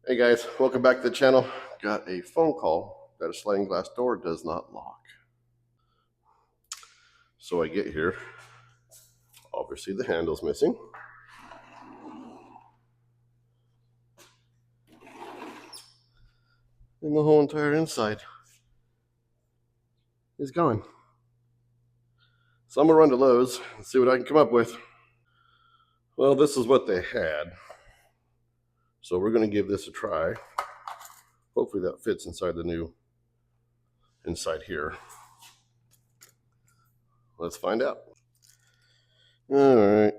Hey guys, welcome back to the channel. Got a phone call that a sliding glass door does not lock. So I get here, obviously the handle's missing. And the whole entire inside is gone. So I'm gonna run to Lowe's and see what I can come up with. Well, this is what they had. So we're gonna give this a try. Hopefully that fits inside the new, inside here. Let's find out. All right.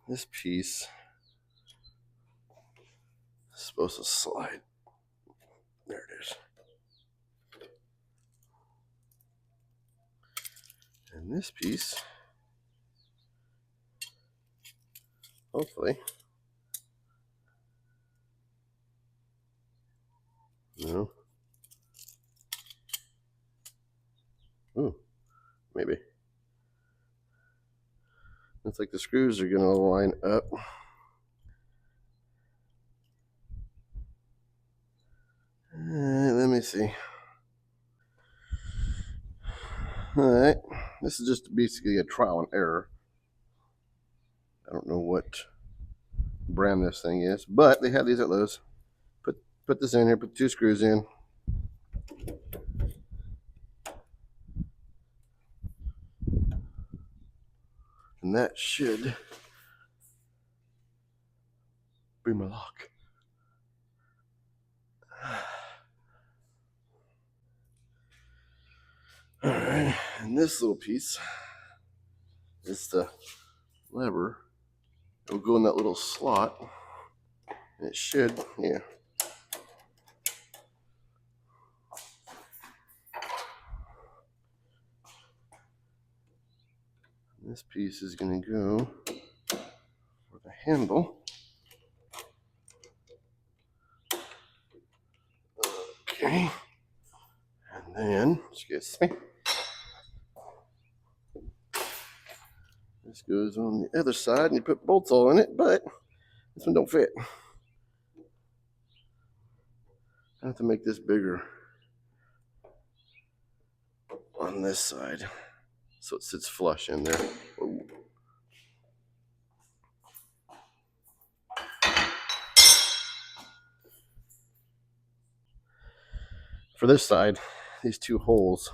This piece is supposed to slide. There it is. And this piece, hopefully, no. Ooh, maybe. Looks like the screws are gonna line up. Let me see. Alright, this is just basically a trial and error. I don't know what brand this thing is, but they had these at Lowe's. Put this in here, put 2 screws in. And that should be my lock. Alright, and this little piece is the lever. It'll go in that little slot. And it should, yeah. This piece is going to go for the handle. Okay. And then, excuse me, this goes on the other side, and you put bolts all in it, but this one don't fit. I have to make this bigger on this side so it sits flush in there. Ooh. For this side, these 2 holes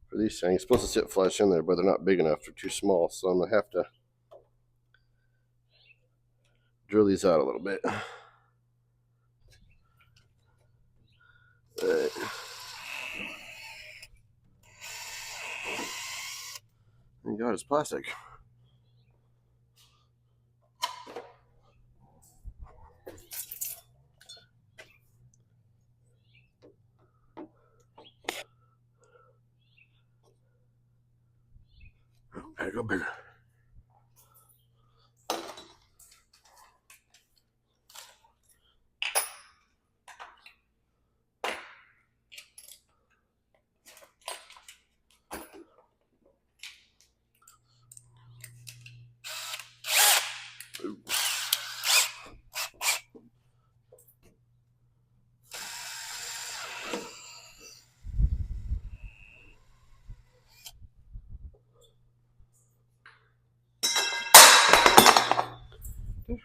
for these things supposed to sit flush in there, but they're not big enough. They're too small, so I'm gonna have to drill these out a little bit. Thank God it's plastic. Gotta go bigger.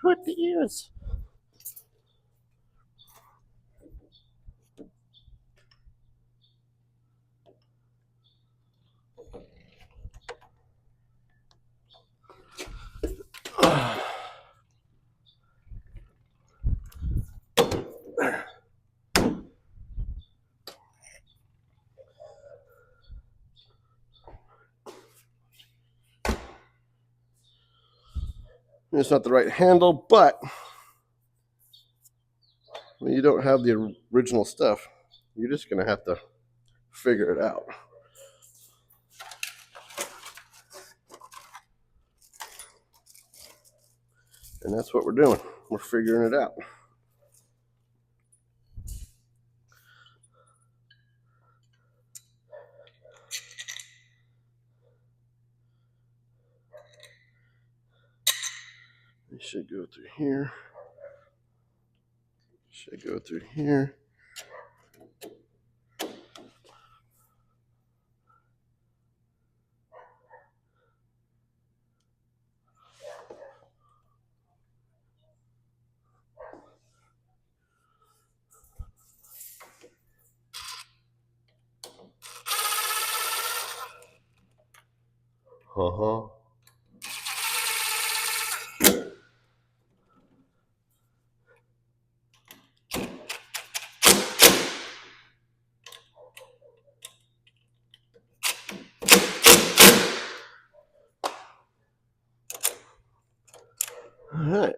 What the ears? It's not the right handle, but when you don't have the original stuff, you're just gonna have to figure it out. And that's what we're doing. We're figuring it out. It should Should go through here. Should go through here. Uh-huh. All right.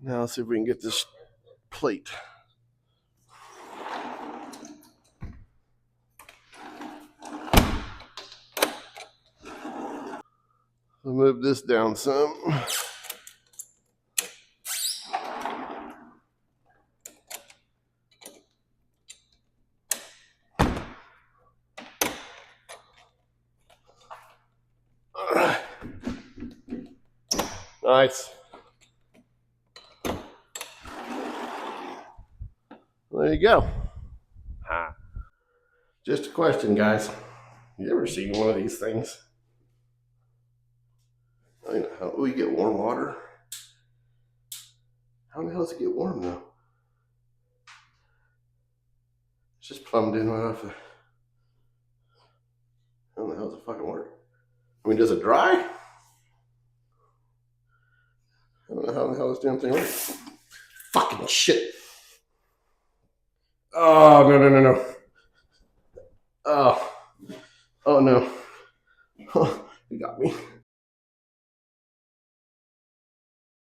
Now let's see if we can get this plate. We'll move this down some. Nice. There you go. Just a question, guys. You ever seen one of these things? I mean, how do we get warm water? How in the hell does it get warm though? It's just plumbed in right off the. How in the hell does it fucking work? I mean, does it dry? I don't know how the hell this damn thing works. Fucking shit. Oh, no. Oh. Oh, no. Oh, you got me.